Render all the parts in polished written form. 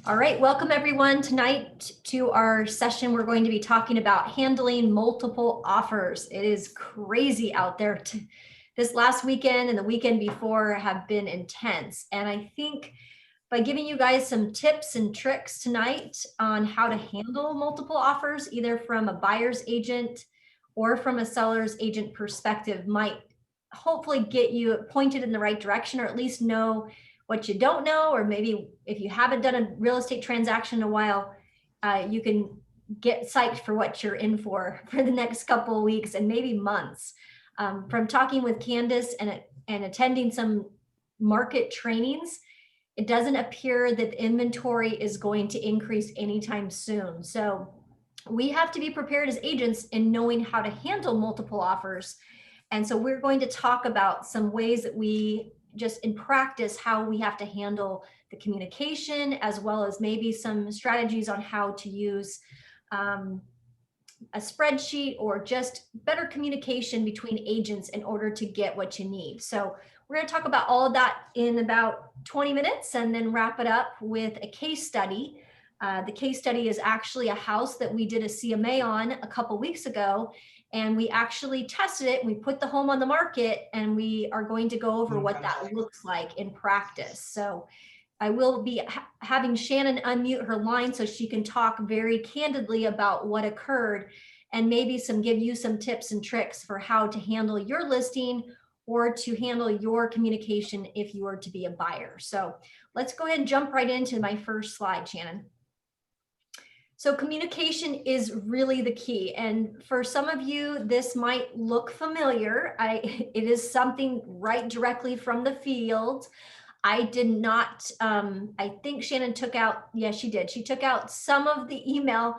All right, welcome everyone tonight to our session. We're going to be talking about handling multiple offers. It is crazy out there. This last weekend and the weekend before have been intense. And I think by giving you guys some tips and tricks tonight on how to handle multiple offers, either from a buyer's agent or from a seller's agent perspective, might hopefully get you pointed in the right direction, or at least know what you don't know, or maybe if you haven't done a real estate transaction in a while, you can get psyched for what you're in for the next couple of weeks and maybe months. From talking with Candace and attending some market trainings, it doesn't appear that the inventory is going to increase anytime soon. So we have to be prepared as agents in knowing how to handle multiple offers. And so we're going to talk about some ways that we just in practice, how we have to handle the communication, as well as maybe some strategies on how to use a spreadsheet or just better communication between agents in order to get what you need. So we're going to talk about all of that in about 20 minutes and then wrap it up with a case study. The case study is actually a house that we did a CMA on a couple weeks ago, and we actually tested it. We put the home on the market, and we are going to go over what that looks like in practice. So I will be having Shannon unmute her line so she can talk very candidly about what occurred and maybe give you some tips and tricks for how to handle your listing or to handle your communication if you were to be a buyer. So let's go ahead and jump right into my first slide, Shannon. So communication is really the key. And for some of you, this might look familiar. It is something right directly from the field. I did not, I think Shannon took out, yes, she did. She took out some of the email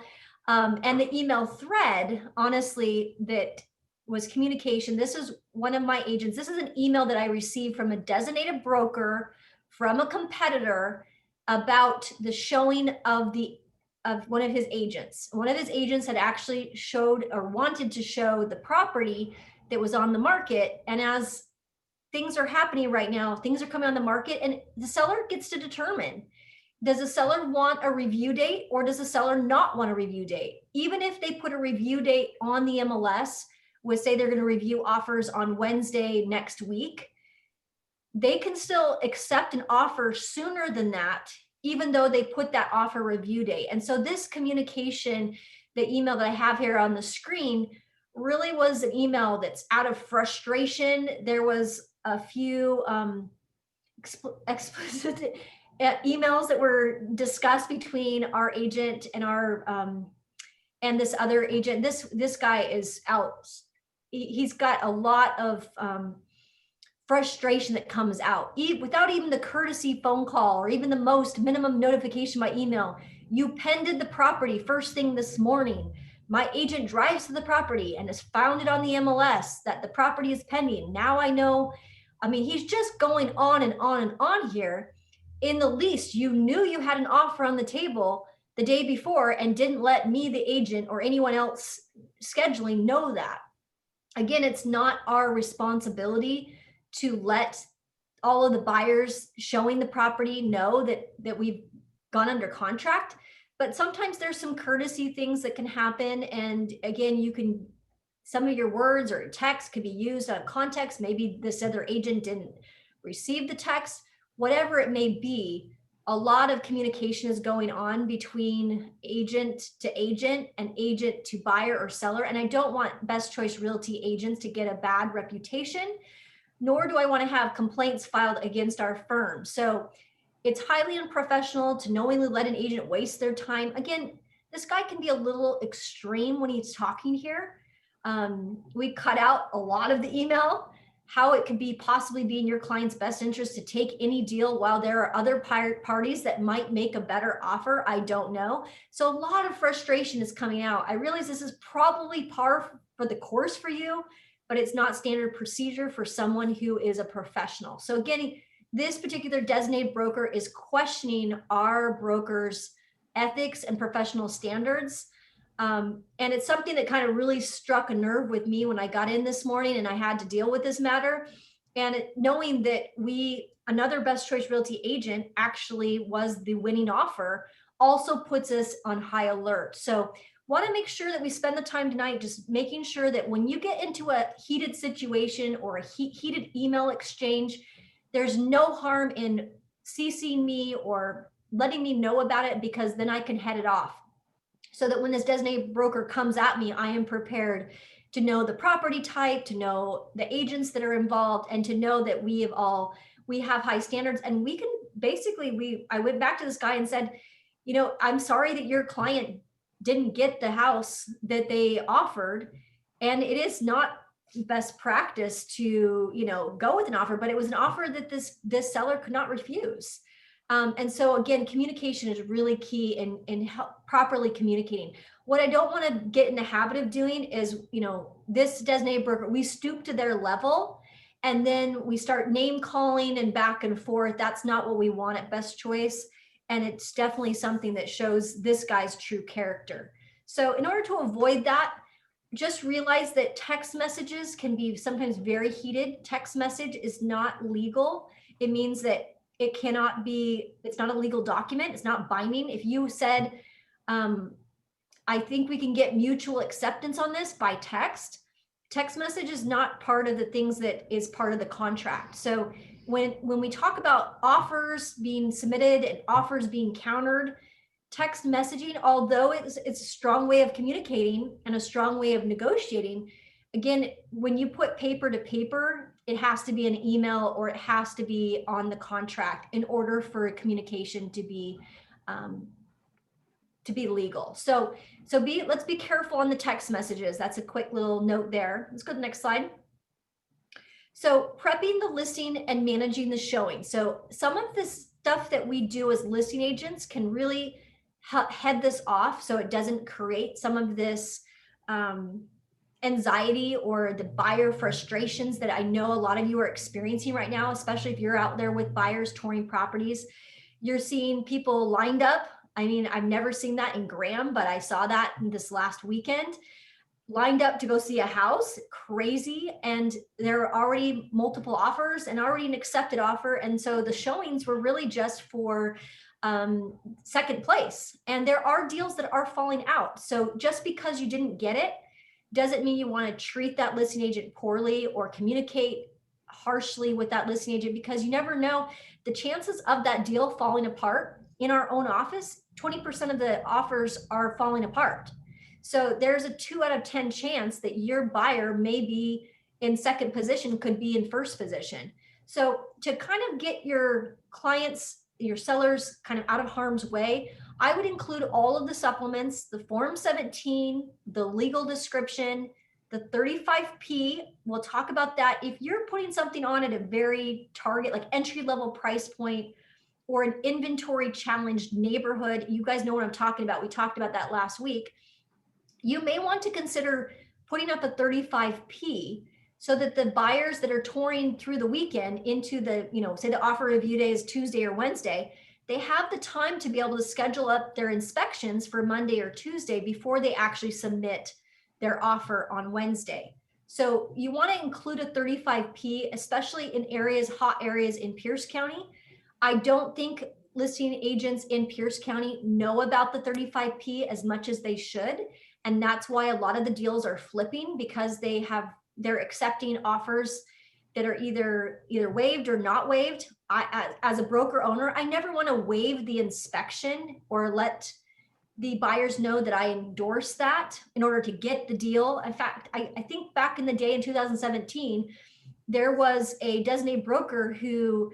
and the email thread, honestly, that was communication. This is one of my agents. This is an email that I received from a designated broker from a competitor about the showing of one of his agents. One of his agents had actually showed or wanted to show the property that was on the market. And as things are happening right now, things are coming on the market, and the seller gets to determine, does the seller want a review date or does the seller not want a review date? Even if they put a review date on the MLS, would say they're going to review offers on Wednesday next week, they can still accept an offer sooner than that, even though they put that offer review date. And so this communication, the email that I have here on the screen, really was an email that's out of frustration. There was a few explicit emails that were discussed between our agent and and this other agent. This guy is out. He's got a lot of frustration that comes out without even the courtesy phone call or even the most minimum notification by email. You pended the property first thing this morning. My agent drives to the property and has found it on the MLS that the property is pending. Now I know. I mean, he's just going on and on and on here. In the least, you knew you had an offer on the table the day before and didn't let me, the agent, or anyone else scheduling know that. Again, it's not our responsibility to let all of the buyers showing the property know that we've gone under contract, but sometimes there's some courtesy things that can happen. And again, some of your words or text could be used out of context. Maybe this other agent didn't receive the text, whatever it may be. A lot of communication is going on between agent to agent and agent to buyer or seller. And I don't want Best Choice Realty agents to get a bad reputation, nor do I want to have complaints filed against our firm. So it's highly unprofessional to knowingly let an agent waste their time. Again, this guy can be a little extreme when he's talking here. We cut out a lot of the email, how it could possibly be in your client's best interest to take any deal while there are other parties that might make a better offer. I don't know. So a lot of frustration is coming out. I realize this is probably par for the course for you, but it's not standard procedure for someone who is a professional. So again, this particular designated broker is questioning our broker's ethics and professional standards. And it's something that kind of really struck a nerve with me when I got in this morning and I had to deal with this matter. And knowing that another Best Choice Realty agent actually was the winning offer also puts us on high alert. So want to make sure that we spend the time tonight just making sure that when you get into a heated situation or a heated email exchange, there's no harm in CCing me or letting me know about it, because then I can head it off, so that when this designated broker comes at me, I am prepared to know the property type, to know the agents that are involved, and to know that we have high standards. And we can basically, I went back to this guy and said, I'm sorry that your client didn't get the house that they offered. And it is not best practice to, go with an offer, but it was an offer that this seller could not refuse. And so again, communication is really key in properly communicating. What I don't want to get in the habit of doing is, this designated broker, we stoop to their level and then we start name calling and back and forth. That's not what we want at Best Choice. And it's definitely something that shows this guy's true character. So in order to avoid that, just realize that text messages can be sometimes very heated. Text message is not legal. It means that it's not a legal document. It's not binding. If you said, I think we can get mutual acceptance on this by text message is not part of the things that is part of the contract. So when we talk about offers being submitted and offers being countered, text messaging, although it's a strong way of communicating and a strong way of negotiating, again, when you put paper to paper, it has to be an email or it has to be on the contract in order for communication to be legal. So let's be careful on the text messages. That's a quick little note there. Let's go to the next slide. So prepping the listing and managing the showing. So some of this stuff that we do as listing agents can really head this off, so it doesn't create some of this anxiety or the buyer frustrations that I know a lot of you are experiencing right now, especially if you're out there with buyers touring properties. You're seeing people lined up. I mean, I've never seen that in Graham, but I saw that this last weekend, lined up to go see a house. Crazy. And there are already multiple offers and already an accepted offer. And so the showings were really just for second place. And there are deals that are falling out. So just because you didn't get it doesn't mean you want to treat that listing agent poorly or communicate harshly with that listing agent, because you never know the chances of that deal falling apart. In our own office, 20% of the offers are falling apart. So there's a 2 out of 10 chance that your buyer may be in second position, could be in first position. So to kind of get your clients, your sellers kind of out of harm's way, I would include all of the supplements, the Form 17, the legal description, the 35P. We'll talk about that. If you're putting something on at a very target, like entry level price point, or an inventory challenged neighborhood, you guys know what I'm talking about. We talked about that last week. You may want to consider putting up a 35P so that the buyers that are touring through the weekend into the, say the offer review day is Tuesday or Wednesday, they have the time to be able to schedule up their inspections for Monday or Tuesday before they actually submit their offer on Wednesday. So you want to include a 35P, especially in hot areas in Pierce County. I don't think listing agents in Pierce County know about the 35P as much as they should. And that's why a lot of the deals are flipping, because they're accepting offers that are either waived or not waived. As a broker owner, I never want to waive the inspection or let the buyers know that I endorse that in order to get the deal. In fact, I think back in the day in 2017, there was a designated broker who,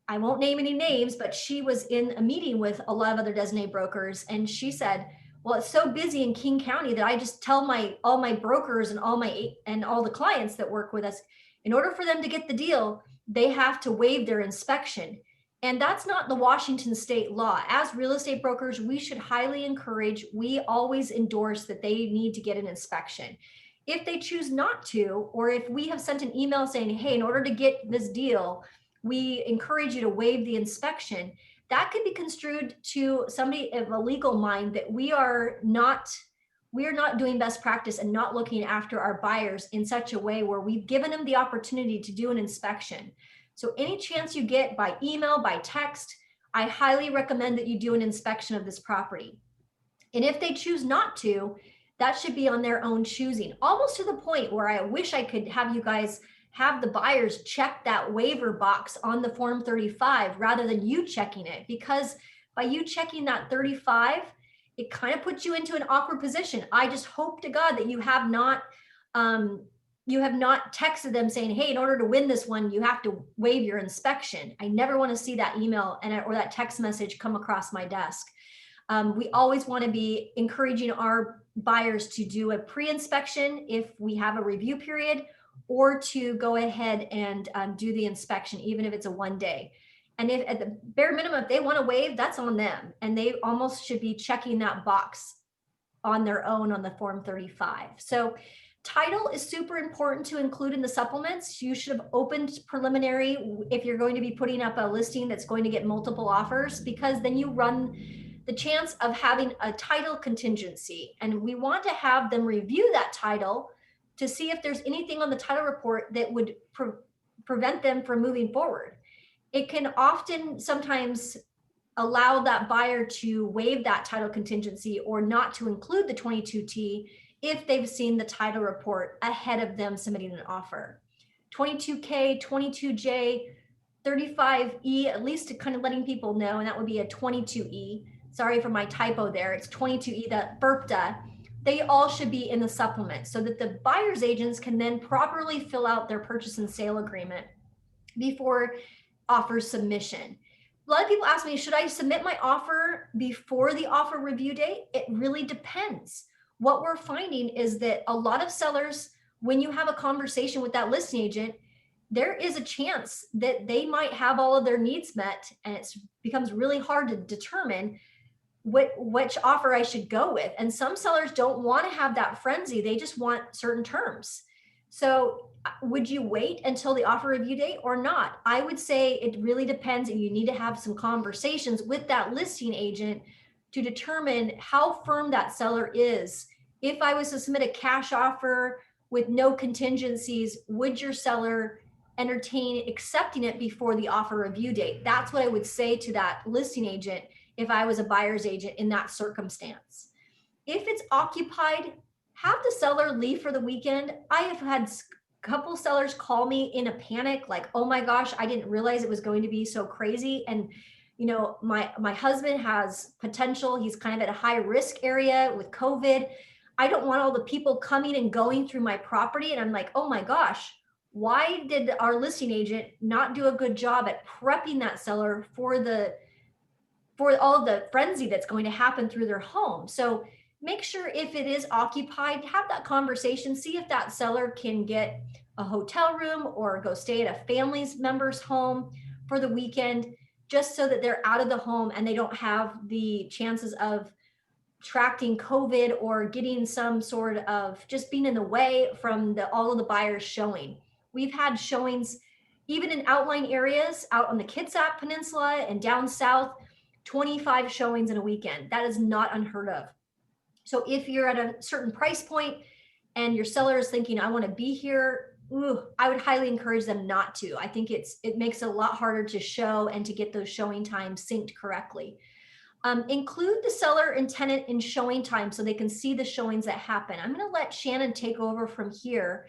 I won't name any names, but she was in a meeting with a lot of other designated brokers. And she said, well, it's so busy in King County that I just tell all my brokers and all the clients that work with us, in order for them to get the deal, they have to waive their inspection. And that's not the Washington state law. As real estate brokers, we should highly encourage, we always endorse that they need to get an inspection. If they choose not to, or if we have sent an email saying, hey, in order to get this deal, we encourage you to waive the inspection, that could be construed to somebody of a legal mind that we are not we are not doing best practice and not looking after our buyers in such a way where we've given them the opportunity to do an inspection. So any chance you get by email, by text, I highly recommend that you do an inspection of this property. And if they choose not to, that should be on their own choosing, almost to the point where I wish I could have you guys have the buyers check that waiver box on the Form 35 rather than you checking it, because by you checking that 35, it kind of puts you into an awkward position. I just hope to God that you have not texted them saying, hey, in order to win this one, you have to waive your inspection. I never want to see that email or that text message come across my desk. We always want to be encouraging our buyers to do a pre-inspection if we have a review period, or to go ahead and do the inspection, even if it's a 1 day. And if at the bare minimum, if they want to waive, that's on them. And they almost should be checking that box on their own on the Form 35. So title is super important to include in the supplements. You should have opened preliminary if you're going to be putting up a listing that's going to get multiple offers, because then you run the chance of having a title contingency. And we want to have them review that title to see if there's anything on the title report that would prevent them from moving forward. It can often sometimes allow that buyer to waive that title contingency or not to include the 22T if they've seen the title report ahead of them submitting an offer. 22K, 22J, 35E, at least to kind of letting people know, and that would be a 22E. Sorry for my typo there. It's 22E, that BRPTA. They all should be in the supplement so that the buyer's agents can then properly fill out their purchase and sale agreement before offer submission. A lot of people ask me, should I submit my offer before the offer review date? It really depends. What we're finding is that a lot of sellers, when you have a conversation with that listing agent, there is a chance that they might have all of their needs met, and it becomes really hard to determine which offer I should go with. And some sellers don't want to have that frenzy. They just want certain terms. So would you wait until the offer review date or not? I would say it really depends, and you need to have some conversations with that listing agent to determine how firm that seller is. If I was to submit a cash offer with no contingencies, would your seller entertain accepting it before the offer review date? That's what I would say to that listing agent if I was a buyer's agent in that circumstance. If it's occupied, have the seller leave for the weekend. I have had a couple sellers call me in a panic, like, oh my gosh, I didn't realize it was going to be so crazy. And you know, my husband has potential. He's kind of at a high risk area with COVID. I don't want all the people coming and going through my property. And I'm like, oh my gosh, why did our listing agent not do a good job at prepping that seller for all the frenzy that's going to happen through their home? So make sure if it is occupied, have that conversation, see if that seller can get a hotel room or go stay at a family member's home for the weekend, just so that they're out of the home and they don't have the chances of attracting COVID or getting some sort of just being in the way from all of the buyers showing. We've had showings even in outlying areas out on the Kitsap Peninsula and down south, 25 showings in a weekend. That is not unheard of. So if you're at a certain price point and your seller is thinking, I want to be here, I would highly encourage them not to. I think it makes it a lot harder to show and to get those showing times synced correctly. Include the seller and tenant in showing time so they can see the showings that happen. I'm going to let Shannon take over from here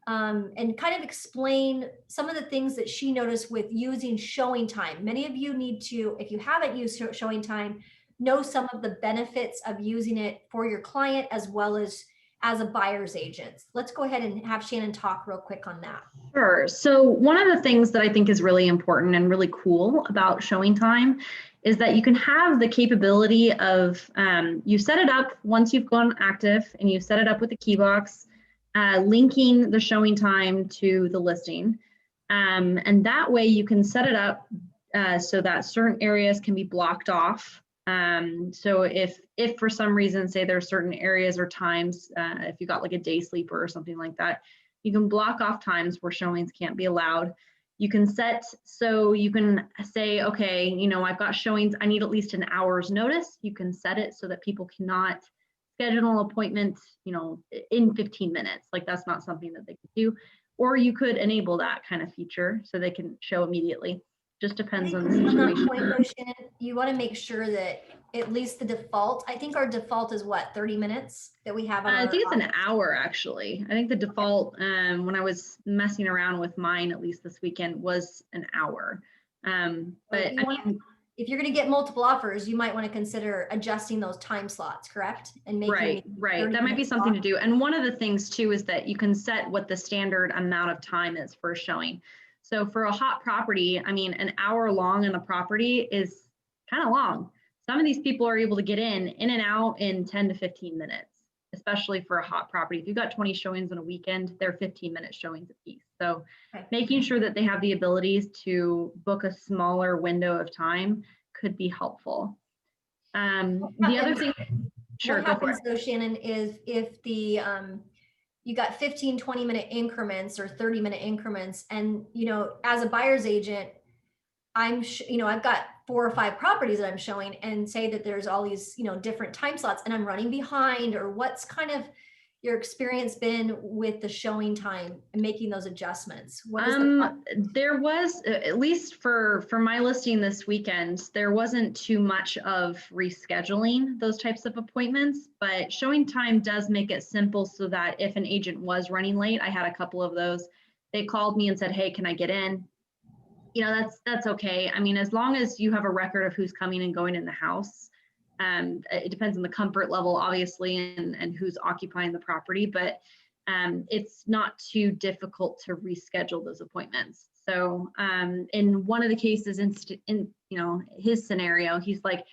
and kind of explain some of the things that she noticed with using showing time. Many of you need to, if you haven't used showing time, know some of the benefits of using it for your client as well as a buyer's agent. Let's go ahead and have Shannon talk real quick on that. Sure. So one of the things that I think is really important and really cool about showing time is that you can have the capability of, you set it up once you've gone active and you set it up with the key box, linking the showing time to the listing. And that way you can set it up so that certain areas can be blocked off. So if for some reason, say there are certain areas or times, if you got like a day sleeper or something like that, you can block off times where showings can't be allowed. You can set, so you can say, okay, you know, I've got showings, I need at least an hour's notice. You can set it so that people cannot schedule an appointment, in 15 minutes. Like that's not something that they could do. Or you could enable that kind of feature so they can show immediately. Just I depends think on the on that situation. point though, Shannon, you want to make sure that at least the default, I think our default is what, 30 minutes that we have on I our. think it's an hour actually. I think the default, when I was messing around with mine, at least this weekend, was an hour. But If you're going to get multiple offers, you might want to consider adjusting those time slots, correct? And making right. That might be something to do. And one of the things too is that you can set what the standard amount of time is for showing. So for a hot property, I mean, an hour long on the property is kind of long. Some of these people are able to get in and out in 10 to 15 minutes, especially for a hot property. If you've got 20 showings on a weekend, they're 15-minute showings a piece. So making sure that they have the abilities to book a smaller window of time could be helpful. The other thing, sure, what happens though, Shannon, is if the you got 15, 20-minute increments or 30-minute increments, and as a buyer's agent, I've got 4 or 5 properties that I'm showing, and say that there's all these, different time slots and I'm running behind, or what's kind of your experience been with the showing time and making those adjustments? What is there was, at least for my listing this weekend, there wasn't too much of rescheduling those types of appointments, but showing time does make it simple so that if an agent was running late, I had a couple of those, they called me and said, hey, can I get in? That's okay. I mean, as long as you have a record of who's coming and going in the house, it depends on the comfort level, obviously, and who's occupying the property, but it's not too difficult to reschedule those appointments. So in one of the cases, in his scenario, he's like,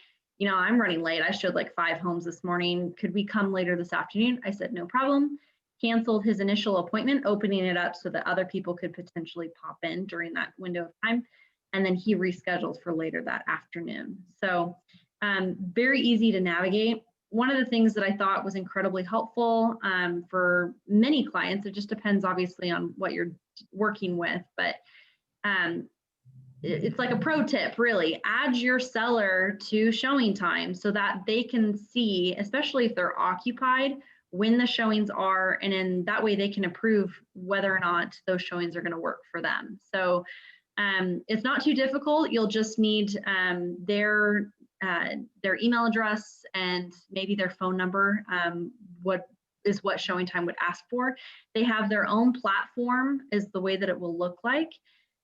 I'm running late. I showed like 5 homes this morning. Could we come later this afternoon? I said, no problem. Canceled his initial appointment, opening it up so that other people could potentially pop in during that window of time. And then he rescheduled for later that afternoon. So very easy to navigate. One of the things that I thought was incredibly helpful for many clients, it just depends obviously on what you're working with, but it's like a pro tip, really. Add your seller to showing time so that they can see, especially if they're occupied, when the showings are, and in that way they can approve whether or not those showings are going to work for them. So it's not too difficult. You'll just need their email address and maybe their phone number, what showing time would ask for. They have their own platform is the way that it will look like.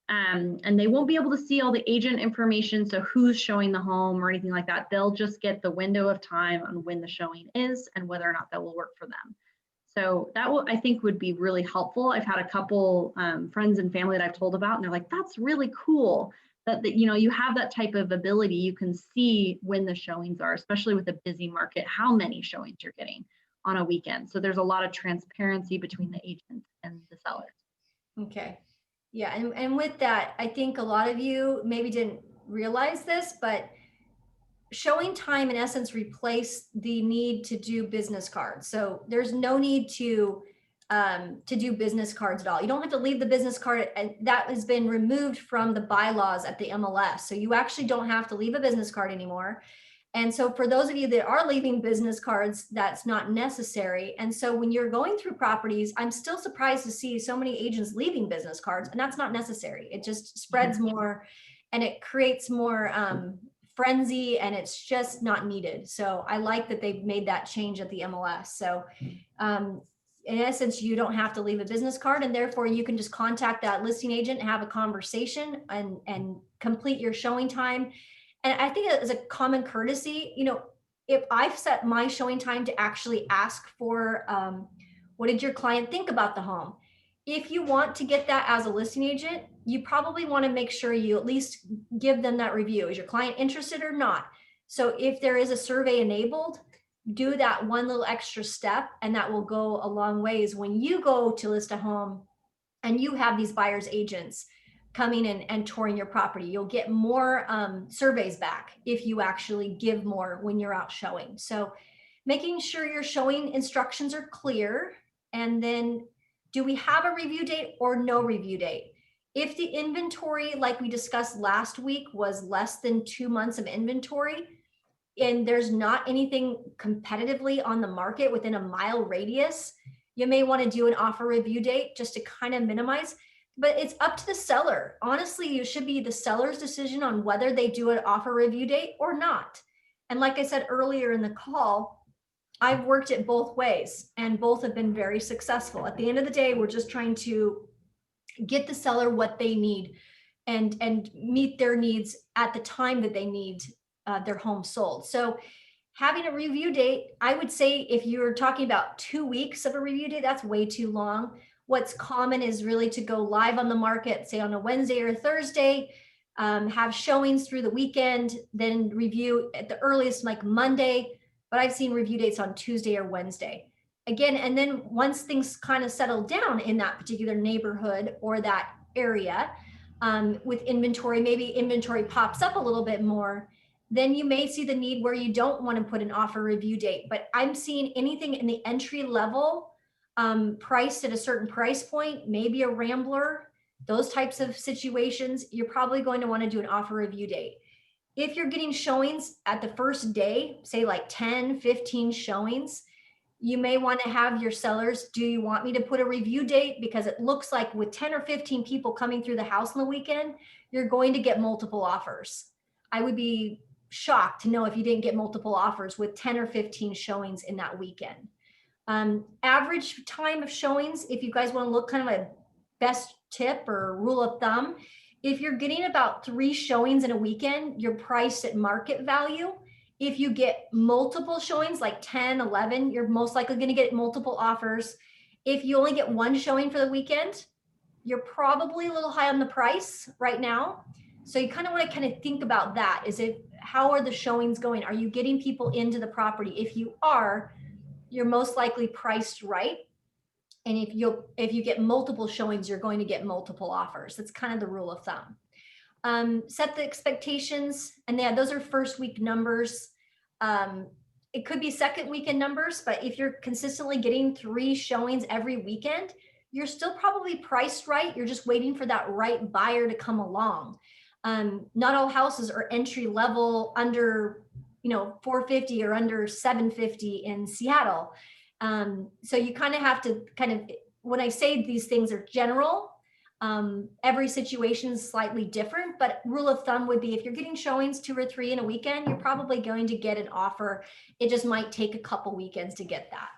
And they won't be able to see all the agent information, so who's showing the home or anything like that. They'll just get the window of time on when the showing is and whether or not that will work for them. So that I think would be really helpful. I've had a couple friends and family that I've told about, and they're like, that's really cool that you have that type of ability. You can see when the showings are, especially with a busy market, how many showings you're getting on a weekend. So there's a lot of transparency between the agent and the seller. Okay. Yeah, and with that, I think a lot of you maybe didn't realize this, but showing time in essence replaced the need to do business cards. So there's no need to do business cards at all. You don't have to leave the business card, and that has been removed from the bylaws at the MLS. So you actually don't have to leave a business card anymore. And so for those of you that are leaving business cards, that's not necessary. And so when you're going through properties, I'm still surprised to see so many agents leaving business cards, and that's not necessary. It just spreads more and it creates more frenzy, and it's just not needed. So I like that they've made that change at the MLS. So in essence, you don't have to leave a business card, and therefore you can just contact that listing agent, have a conversation, and complete your showing time. And I think as a common courtesy, if I've set my showing time to actually ask for, what did your client think about the home? If you want to get that as a listing agent, you probably want to make sure you at least give them that review. Is your client interested or not? So if there is a survey enabled, do that one little extra step, and that will go a long ways when you go to list a home and you have these buyers agents coming in and touring your property. You'll get more surveys back if you actually give more when you're out showing. So making sure your showing instructions are clear. And then, do we have a review date or no review date? If the inventory, like we discussed last week, was less than 2 months of inventory, and there's not anything competitively on the market within a mile radius, you may want to do an offer review date just to kind of minimize, but it's up to the seller. Honestly, it should be the seller's decision on whether they do an offer review date or not. And like I said earlier in the call, I've worked it both ways and both have been very successful. At the end of the day, we're just trying to get the seller what they need and meet their needs at the time that they need their home sold. So having a review date, I would say if you're talking about 2 weeks of a review date, that's way too long. What's common is really to go live on the market, say on a Wednesday or Thursday, have showings through the weekend, then review at the earliest like Monday, but I've seen review dates on Tuesday or Wednesday. Again, and then once things kind of settle down in that particular neighborhood or that area, with inventory, maybe inventory pops up a little bit more, then you may see the need where you don't want to put an offer review date. But I'm seeing anything in the entry level, priced at a certain price point, maybe a Rambler, those types of situations, you're probably going to want to do an offer review date. If you're getting showings at the first day, say like 10, 15 showings, you may want to have your sellers, do you want me to put a review date? Because it looks like with 10 or 15 people coming through the house on the weekend, you're going to get multiple offers. I would be shocked to know if you didn't get multiple offers with 10 or 15 showings in that weekend. Average time of showings, if you guys want to look kind of a best tip or rule of thumb, if you're getting about 3 showings in a weekend, you're priced at market value. If you get multiple showings, like 10, 11, you're most likely going to get multiple offers. If you only get 1 showing for the weekend, you're probably a little high on the price right now. So you kind of want to kind of think about that. How are the showings going? Are you getting people into the property? If you are, you're most likely priced right. And if you get multiple showings, you're going to get multiple offers. That's kind of the rule of thumb. Set the expectations, and yeah, those are first week numbers. It could be second weekend numbers, but if you're consistently getting 3 showings every weekend, you're still probably priced right. You're just waiting for that right buyer to come along. Not all houses are entry level under, $450 or under $750 in Seattle. So you kind of have to when I say these things are general, every situation is slightly different, but rule of thumb would be if you're getting showings 2 or 3 in a weekend, you're probably going to get an offer. It just might take a couple weekends to get that.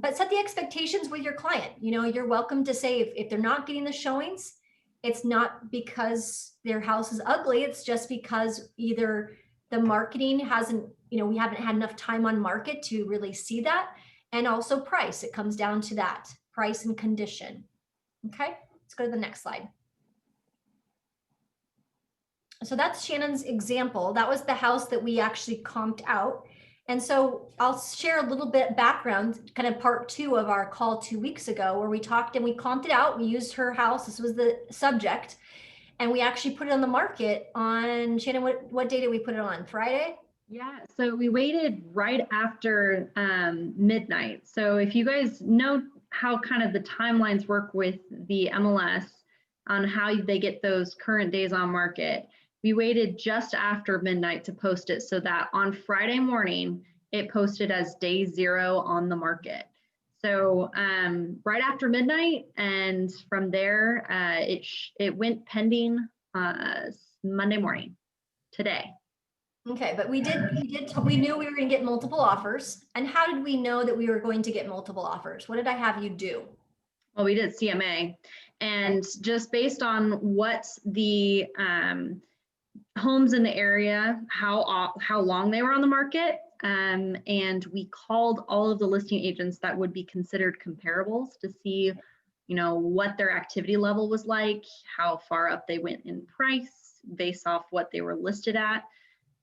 But set the expectations with your client. You're welcome to say if they're not getting the showings, it's not because their house is ugly. It's just because either the marketing hasn't, we haven't had enough time on market to really see that. And also price. It comes down to that, price and condition. Okay. Let's go to the next slide. So that's Shannon's example. That was the house that we actually comped out. And so I'll share a little bit background, kind of part 2 of our call 2 weeks ago, where we talked and we comped it out. We used her house. This was the subject. And we actually put it on the market on, Shannon, what day did we put it on? Friday? Yeah, so we waited right after midnight. So if you guys know how kind of the timelines work with the MLS on how they get those current days on market, we waited just after midnight to post it so that on Friday morning, it posted as day 0 on the market. So right after midnight, and from there, it went pending Monday morning, today. Okay, but we knew we were going to get multiple offers. And how did we know that we were going to get multiple offers? What did I have you do? Well, we did CMA, and just based on what the homes in the area, how long they were on the market, and we called all of the listing agents that would be considered comparables to see, what their activity level was like, how far up they went in price based off what they were listed at.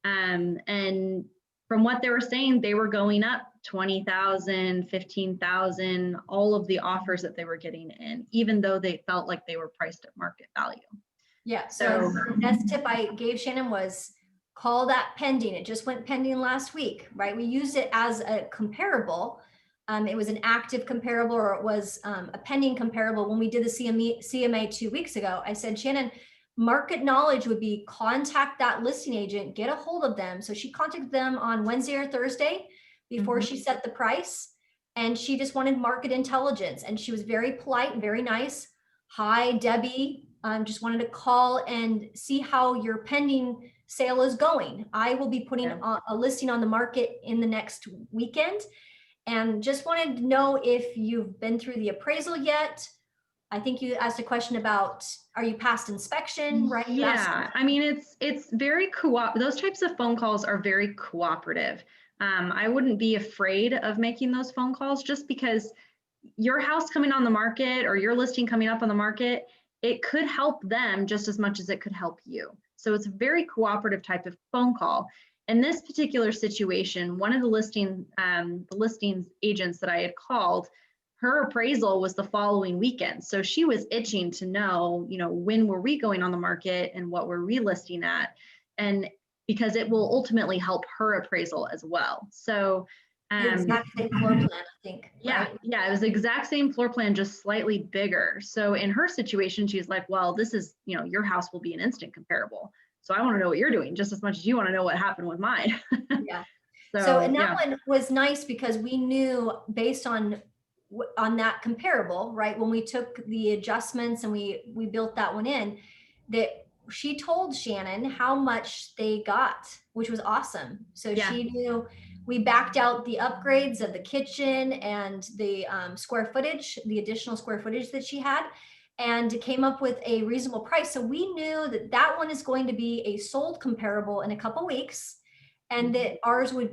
And from what they were saying, they were going up 20,000, 15,000, all of the offers that they were getting in, even though they felt like they were priced at market value. Yeah, so the best tip I gave Shannon was call that pending. It just went pending last week, right? We used it as a comparable. It was an active comparable, or it was a pending comparable. When we did the CMA 2 weeks ago, I said, Shannon, market knowledge would be contact that listing agent, get a hold of them. So she contacted them on Wednesday or Thursday before she set the price. And she just wanted market intelligence. And she was very polite and very nice. Hi, Debbie. Just wanted to call and see how your pending sale is going. I will be putting a listing on the market in the next weekend. And just wanted to know if you've been through the appraisal yet. I think you asked a question about, are you past inspection, right? Yeah, I mean, it's very those types of phone calls are very cooperative. I wouldn't be afraid of making those phone calls, just because your house coming on the market or your listing coming up on the market, it could help them just as much as it could help you. So it's a very cooperative type of phone call. In this particular situation, one of the listings agents that I had called, her appraisal was the following weekend. So she was itching to know, when were we going on the market and what were we listing at? And because it will ultimately help her appraisal as well. So the exact same floor plan, I think. Yeah, right? yeah, it was the exact same floor plan, just slightly bigger. So in her situation, she's like, well, this is, your house will be an instant comparable. So I want to know what you're doing just as much as you want to know what happened with mine. Yeah. So and that yeah. one was nice because we knew based on that comparable, right? When we took the adjustments and we built that one in, that she told Shannon how much they got, which was awesome. So Yeah. she knew we backed out the upgrades of the kitchen and the square footage, the additional square footage that she had, and came up with a reasonable price. So we knew that that one is going to be a sold comparable in a couple weeks, and that ours would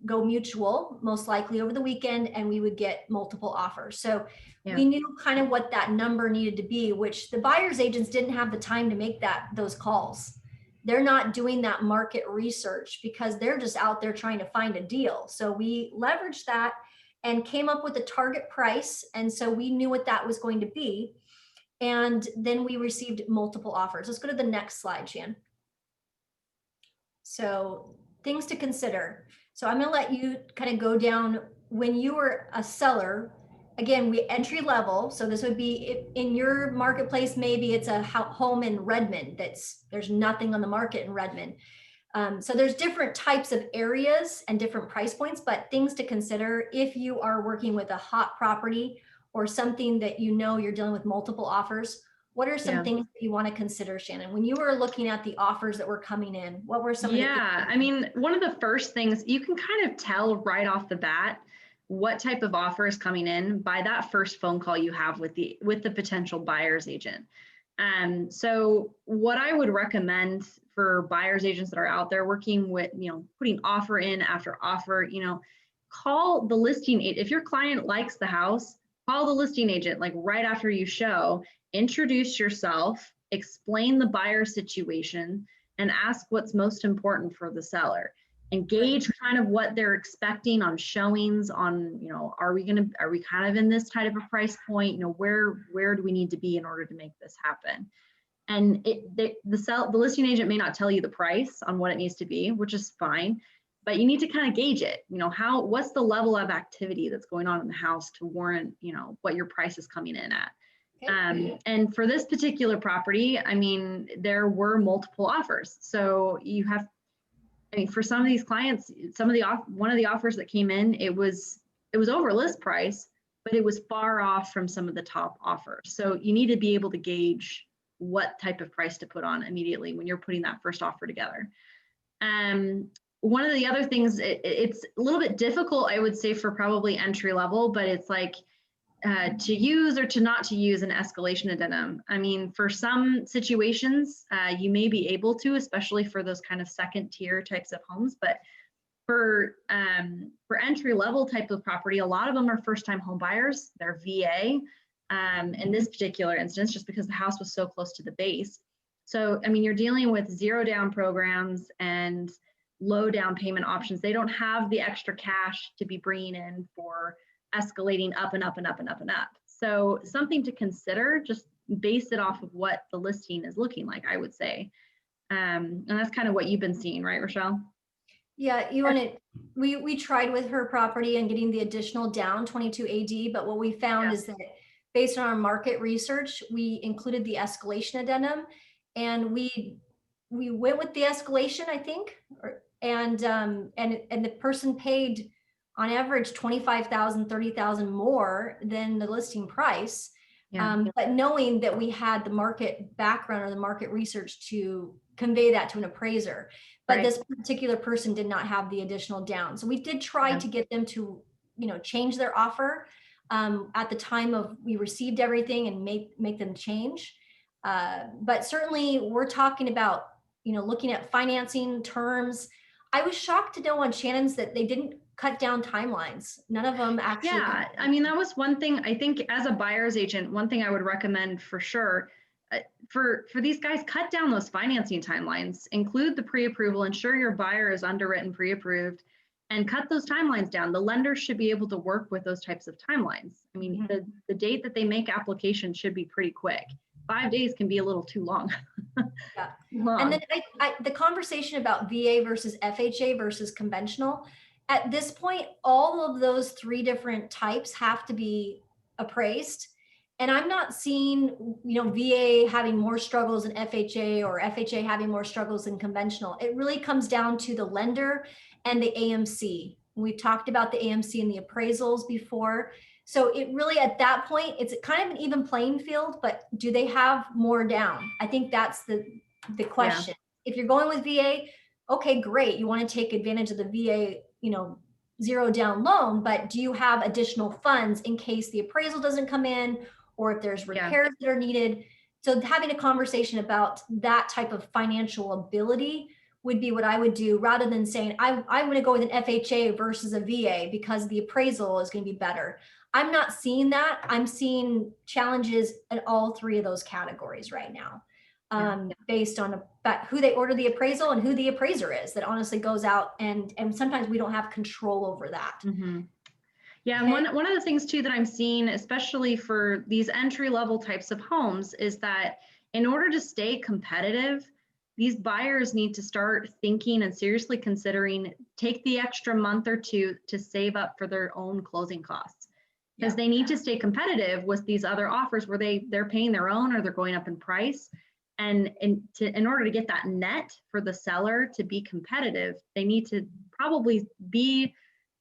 go mutual most likely over the weekend, and we would get multiple offers. So we knew kind of what that number needed to be, which the buyer's agents didn't have the time to make those calls. They're not doing that market research because they're just out there trying to find a deal. So we leveraged that and came up with a target price. And so we knew what that was going to be. And then we received multiple offers. Let's go to the next slide, Shan. So things to consider. So I'm going to let you kind of go down when you were a seller. Again, we entry level. So this would be in your marketplace. Maybe it's a home in Redmond there's nothing on the market in Redmond. So there's different types of areas and different price points, but things to consider if you are working with a hot property or something that you're dealing with multiple offers. What are some things that you want to consider, Shannon? When you were looking at the offers that were coming in, what were some of the things? I mean, one of the first things you can kind of tell right off the bat what type of offer is coming in by that first phone call you have with the potential buyer's agent. So what I would recommend for buyer's agents that are out there working with, putting offer in after offer, call the listing agent. If your client likes the house, call the listing agent like right after you show, introduce yourself, explain the buyer situation, and ask what's most important for the seller. Engage kind of what they're expecting on showings on, are we kind of in this type of price point? Where do we need to be in order to make this happen? And the listing agent may not tell you the price on what it needs to be, which is fine, but you need to kind of gauge it. What's the level of activity that's going on in the house to warrant, what your price is coming in at. And for this particular property, I mean, there were multiple offers. So for some of these clients, one of the offers that came in, it was over list price, but it was far off from some of the top offers. So you need to be able to gauge what type of price to put on immediately when you're putting that first offer together. One of the other things, it's a little bit difficult, I would say, for probably entry level, but it's like to use or to not to use an escalation addendum. I mean, for some situations, you may be able to, especially for those kind of second tier types of homes. But for entry level type of property, a lot of them are first time home buyers. They're VA in this particular instance, just because the house was so close to the base. So, I mean, you're dealing with 0 down programs and low down payment options. They don't have the extra cash to be bringing in for escalating up and up and up and up and up. So something to consider, just base it off of what the listing is looking like, I would say. And that's kind of what you've been seeing, right, Rochelle? Yeah, we tried with her property and getting the additional down 22 AD, but what we found is that based on our market research, we included the escalation addendum, and we went with the escalation, I think, and the person paid on average 25,000, 30,000 more than the listing price. Yeah. But knowing that we had the market background or the market research to convey that to an appraiser, but Right. this particular person did not have the additional down. So we did try Yeah. to get them to, change their offer at the time of we received everything and make them change. But certainly we're talking about, looking at financing terms. I was shocked to know on Shannon's that they didn't cut down timelines. None of them actually. Yeah, I mean, that was one thing I think as a buyer's agent, one thing I would recommend for sure for these guys, cut down those financing timelines, include the pre-approval, ensure your buyer is underwritten, pre-approved, and cut those timelines down. The lender should be able to work with those types of timelines. I mean, the date that they make application should be pretty quick. 5 days can be a little too long. Yeah. Long. And then the conversation about VA versus FHA versus conventional, at this point, all of those three different types have to be appraised. And I'm not seeing, VA having more struggles than FHA or FHA having more struggles than conventional. It really comes down to the lender and the AMC. We've talked about the AMC and the appraisals before. So it really, at that point, it's kind of an even playing field, but do they have more down? I think that's the question. Yeah. If you're going with VA, okay, great. You want to take advantage of the VA, zero down loan, but do you have additional funds in case the appraisal doesn't come in or if there's repairs that are needed? So having a conversation about that type of financial ability would be what I would do, rather than saying, I'm going to go with an FHA versus a VA because the appraisal is going to be better. I'm not seeing that. I'm seeing challenges in all three of those categories right now, based on who they order the appraisal and who the appraiser is that honestly goes out, and sometimes we don't have control over that. Mm-hmm. Yeah, and one of the things too that I'm seeing, especially for these entry level types of homes, is that in order to stay competitive, these buyers need to start thinking and seriously considering take the extra month or two to save up for their own closing costs, because they need to stay competitive with these other offers where they're paying their own or they're going up in price. And in order to get that net for the seller to be competitive, they need to probably be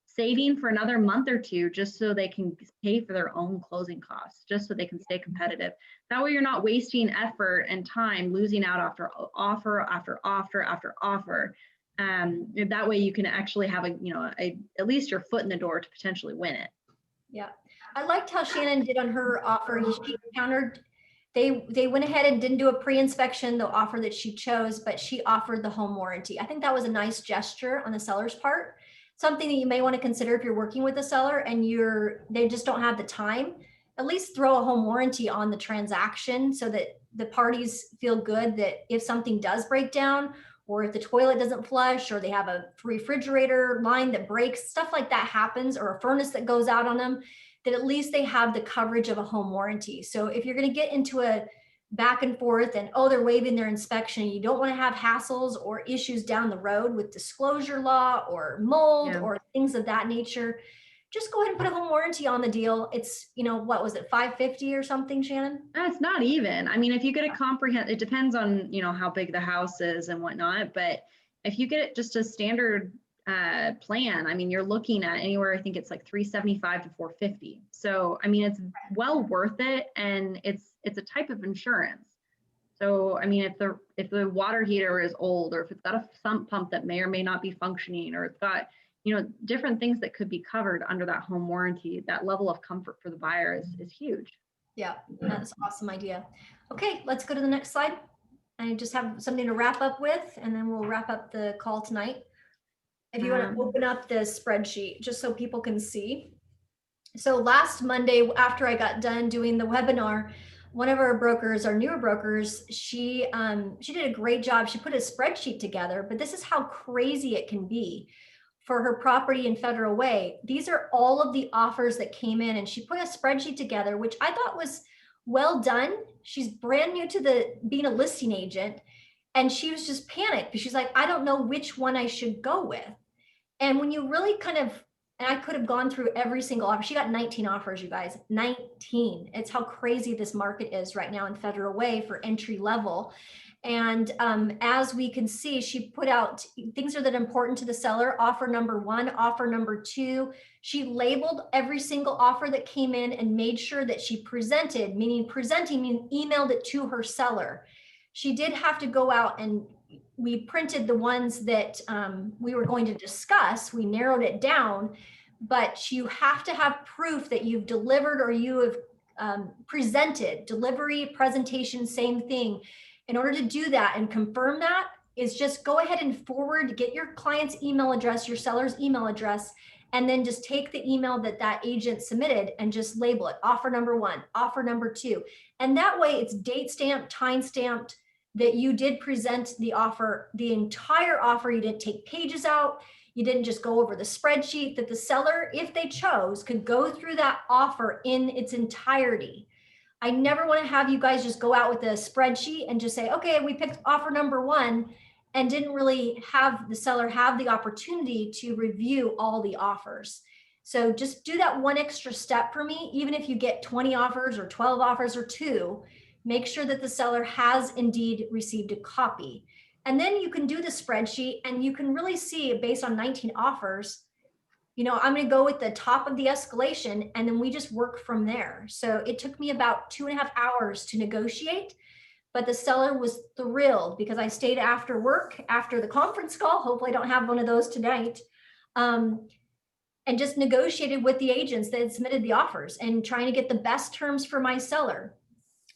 saving for another month or two just so they can pay for their own closing costs, just so they can stay competitive. That way you're not wasting effort and time losing out after offer after offer after offer. That way you can actually have at least your foot in the door to potentially win it. Yeah, I liked how Shannon did on her offer. She countered. They went ahead and didn't do a pre-inspection, the offer that she chose, but she offered the home warranty. I think that was a nice gesture on the seller's part. Something that you may want to consider if you're working with a seller and they just don't have the time. At least throw a home warranty on the transaction so that the parties feel good that if something does break down, or if the toilet doesn't flush, or they have a refrigerator line that breaks, stuff like that happens, or a furnace that goes out on them, that at least they have the coverage of a home warranty. So if you're going to get into a back and forth and, they're waiving their inspection, you don't want to have hassles or issues down the road with disclosure law or mold or things of that nature, just go ahead and put a home warranty on the deal. It's, what was it, $550 or something, Shannon? It's not even. I mean, if you get a it depends on, how big the house is and whatnot. But if you get it just a standard plan, I mean, you're looking at anywhere, I think it's like $375 to $450. So, I mean, it's well worth it. And it's a type of insurance. So, I mean, if the water heater is old, or if it's got a sump pump that may or may not be functioning, or it's got, different things that could be covered under that home warranty, that level of comfort for the buyer is huge. Yeah, that's an awesome idea. Okay, let's go to the next slide. I just have something to wrap up with, and then we'll wrap up the call tonight. If you want to open up the spreadsheet, just so people can see. So last Monday, after I got done doing the webinar, one of our brokers, our newer brokers, she did a great job. She put a spreadsheet together, but this is how crazy it can be for her property in Federal Way. These are all of the offers that came in, and she put a spreadsheet together, which I thought was well done. She's brand new to being a listing agent, and she was just panicked because she's like, I don't know which one I should go with. And when you really kind of And I could have gone through every single offer. She got 19 offers, you guys, 19. It's how crazy this market is right now in Federal Way for entry level. And as we can see, she put out things that are important to the seller: offer number one, offer number two. She labeled every single offer that came in and made sure that she presented, meaning presenting, meaning emailed it to her seller. She did have to go out, and we printed the ones that we were going to discuss. We narrowed it down, but you have to have proof that you've delivered or you have presented. Delivery, presentation, same thing. In order to do that and confirm that is just go ahead and forward, get your client's email address, your seller's email address, and then just take the email that that agent submitted and just label it offer number one, offer number two. And that way it's date stamped, time stamped, that you did present the offer, the entire offer. You didn't take pages out. You didn't just go over the spreadsheet, that the seller, if they chose, could go through that offer in its entirety. I never want to have you guys just go out with a spreadsheet and just say, okay, we picked offer number one, and didn't really have the seller have the opportunity to review all the offers. So just do that one extra step for me. Even if you get 20 offers or 12 offers or two, make sure that the seller has indeed received a copy. And then you can do the spreadsheet and you can really see, based on 19 offers, you know, I'm going to go with the top of the escalation, and then we just work from there. So it took me about 2.5 hours to negotiate, but the seller was thrilled because I stayed after work, after the conference call. Hopefully I don't have one of those tonight. And just negotiated with the agents that had submitted the offers and trying to get the best terms for my seller.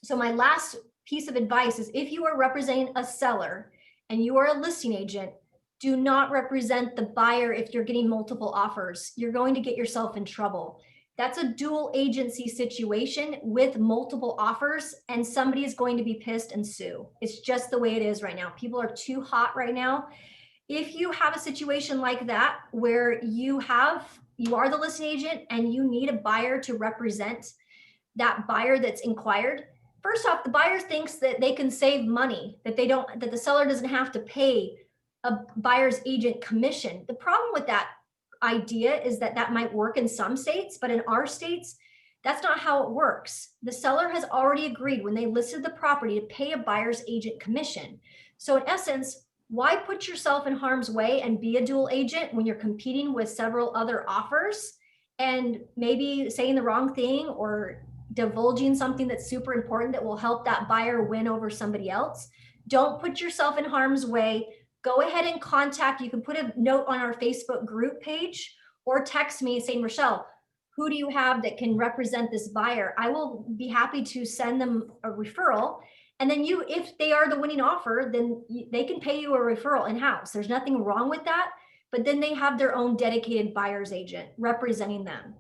So my last piece of advice is, if you are representing a seller and you are a listing agent, do not represent the buyer if you're getting multiple offers. You're going to get yourself in trouble. That's a dual agency situation with multiple offers, and somebody is going to be pissed and sue. It's just the way it is right now. People are too hot right now. If you have a situation like that where you are the listing agent and you need a buyer to represent that buyer that's inquired, first off, the buyer thinks that they can save money, that the seller doesn't have to pay a buyer's agent commission. The problem with that idea is that that might work in some states, but in our states, that's not how it works. The seller has already agreed when they listed the property to pay a buyer's agent commission. So in essence, why put yourself in harm's way and be a dual agent when you're competing with several other offers and maybe saying the wrong thing or divulging something that's super important that will help that buyer win over somebody else? Don't put yourself in harm's way. Go ahead and contact. You can put a note on our Facebook group page or text me saying, Rochelle, who do you have that can represent this buyer? I will be happy to send them a referral. And then if they are the winning offer, then they can pay you a referral in-house. There's nothing wrong with that, but then they have their own dedicated buyer's agent representing them.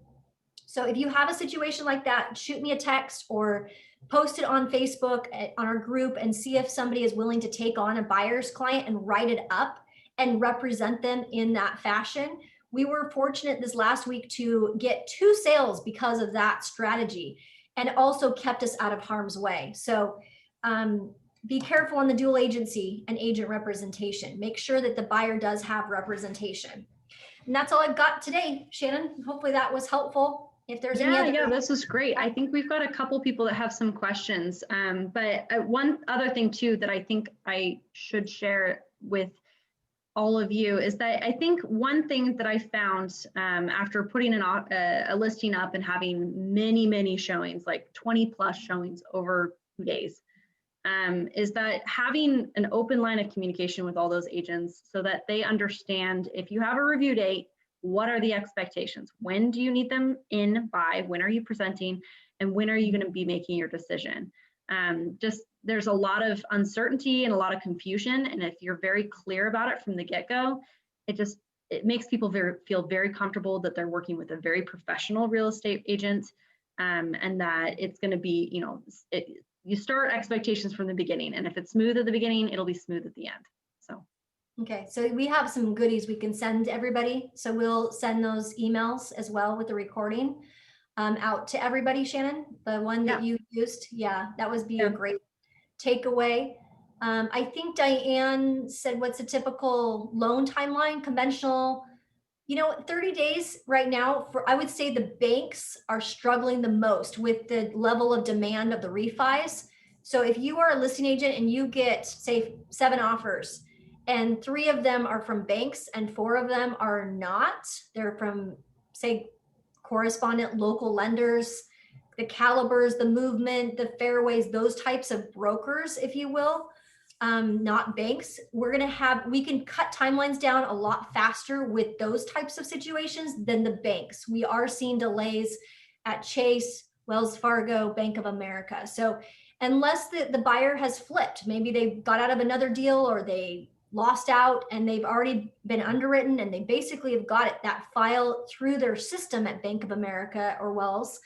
So if you have a situation like that, shoot me a text or post it on Facebook on our group and see if somebody is willing to take on a buyer's client and write it up and represent them in that fashion. We were fortunate this last week to get 2 sales because of that strategy, and also kept us out of harm's way. So be careful on the dual agency and agent representation. Make sure that the buyer does have representation. And that's all I've got today, Shannon. Hopefully that was helpful. If there's any other. Yeah, this is great. I think we've got a couple people that have some questions. But one other thing too that I think I should share with all of you is that I think one thing that I found after putting a listing up and having many showings, like 20 plus showings over 2 days, is that having an open line of communication with all those agents so that they understand, if you have a review date, what are the expectations? When do you need them in by? When are you presenting? And when are you going to be making your decision? There's a lot of uncertainty and a lot of confusion. And if you're very clear about it from the get-go, it makes people feel very comfortable that they're working with a very professional real estate agent, and that it's going to be, you start expectations from the beginning. And if it's smooth at the beginning, it'll be smooth at the end. So. Okay, so we have some goodies we can send to everybody. So we'll send those emails as well with the recording out to everybody, Shannon. The one that you used, that would be a great takeaway. I think Diane said, what's a typical loan timeline? Conventional 30 days right now I would say the banks are struggling the most with the level of demand of the refis. So if you are a listing agent and you get, say, 7 offers and 3 of them are from banks and 4 of them are not, they're from, say, correspondent local lenders, the Calibers, the Movement, the Fairways, those types of brokers, if you will, not banks, we can cut timelines down a lot faster with those types of situations than the banks. We are seeing delays at Chase, Wells Fargo, Bank of America. So unless the buyer has flipped, maybe they got out of another deal or they lost out and they've already been underwritten and they basically have got that file through their system at Bank of America or Wells,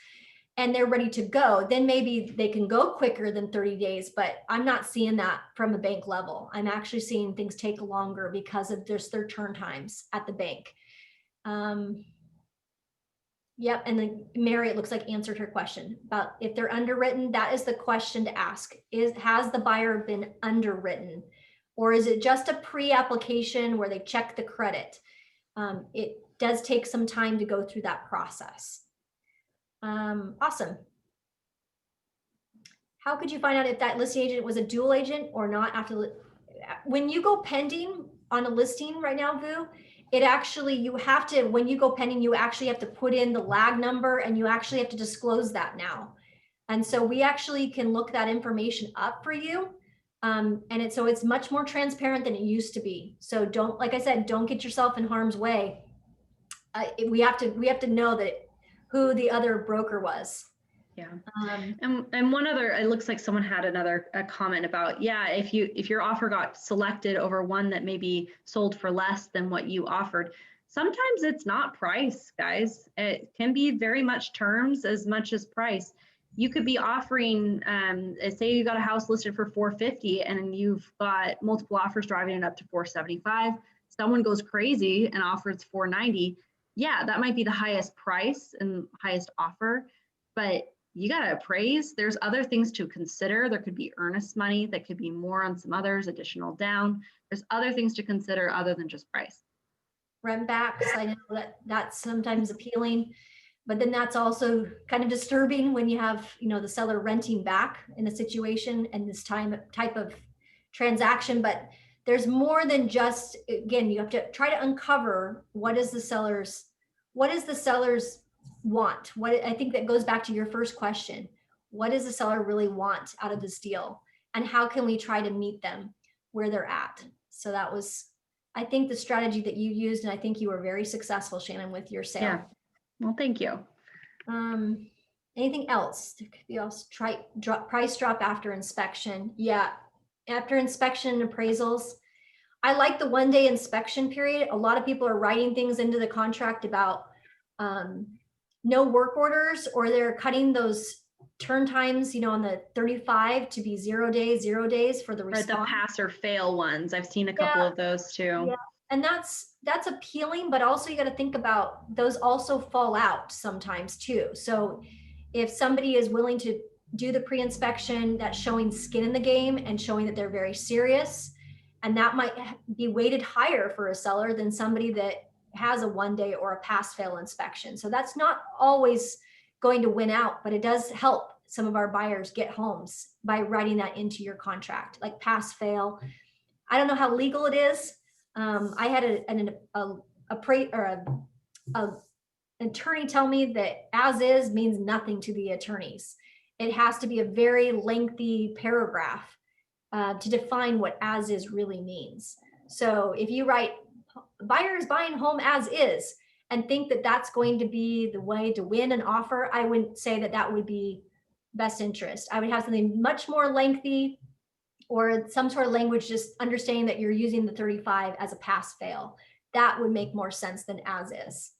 and they're ready to go, then maybe they can go quicker than 30 days. But I'm not seeing that from a bank level. I'm actually seeing things take longer because of just their turn times at the bank. Yep. And then Mary, it looks like answered her question about if they're underwritten. That is the question to ask: has the buyer been underwritten, or is it just a pre-application where they check the credit? It does take some time to go through that process. Awesome. How could you find out if that listing agent was a dual agent or not when you go pending on a listing right now, Vu? It actually, when you go pending, you actually have to put in the lag number and you actually have to disclose that now. And so we actually can look that information up for you. So it's much more transparent than it used to be. So like I said, don't get yourself in harm's way. We have to know that who the other broker was. Yeah. And one other, it looks like someone had a comment about, yeah, if your offer got selected over one that maybe sold for less than what you offered, sometimes it's not price, guys. It can be very much terms as much as price. You could be offering, say you got a house listed for $450 and you've got multiple offers driving it up to $475. Someone goes crazy and offers $490. Yeah, that might be the highest price and highest offer, but you got to appraise. There's other things to consider. There could be earnest money that could be more on some others, additional down. There's other things to consider other than just price. Rent backs, I know that's sometimes appealing, but then that's also kind of disturbing when you have, the seller renting back in a situation and this type of transaction. But there's more than just, again, you have to try to uncover what is the seller's want. I think that goes back to your first question. What does the seller really want out of this deal? And how can we try to meet them where they're at? So that was, I think, the strategy that you used, and I think you were very successful, Shannon, with your sale. Yeah. Well, thank you. Anything else? There could be also price drop after inspection. Yeah. After inspection and appraisals, I like the 1-day inspection period. A lot of people are writing things into the contract about no work orders, or they're cutting those turn times, on the 35 to be 0 days for the response. Right, the pass or fail ones. I've seen a couple of those too. Yeah. And that's appealing, but also you got to think about those also fall out sometimes too. So if somebody is willing to do the pre-inspection, that's showing skin in the game and showing that they're very serious. And that might be weighted higher for a seller than somebody that has a 1-day or a pass fail inspection. So that's not always going to win out, but it does help some of our buyers get homes by writing that into your contract, like pass fail. I don't know how legal it is. I had an attorney tell me that as is means nothing to the attorneys. It has to be a very lengthy paragraph to define what as is really means. So if you write buyer is buying home as is and think that that's going to be the way to win an offer, I wouldn't say that would be best interest. I would have something much more lengthy, or some sort of language just understanding that you're using the 35 as a pass fail. That would make more sense than as is.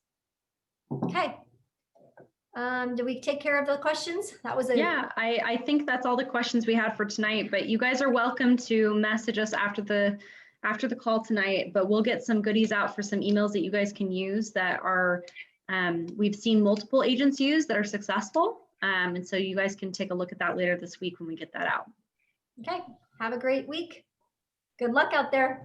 Okay. Did we take care of the questions? That was Yeah, I think that's all the questions we had for tonight, but you guys are welcome to message us after the call tonight, but we'll get some goodies out for some emails that you guys can use that are, we've seen multiple agents use that are successful. And so you guys can take a look at that later this week when we get that out. Okay, have a great week. Good luck out there.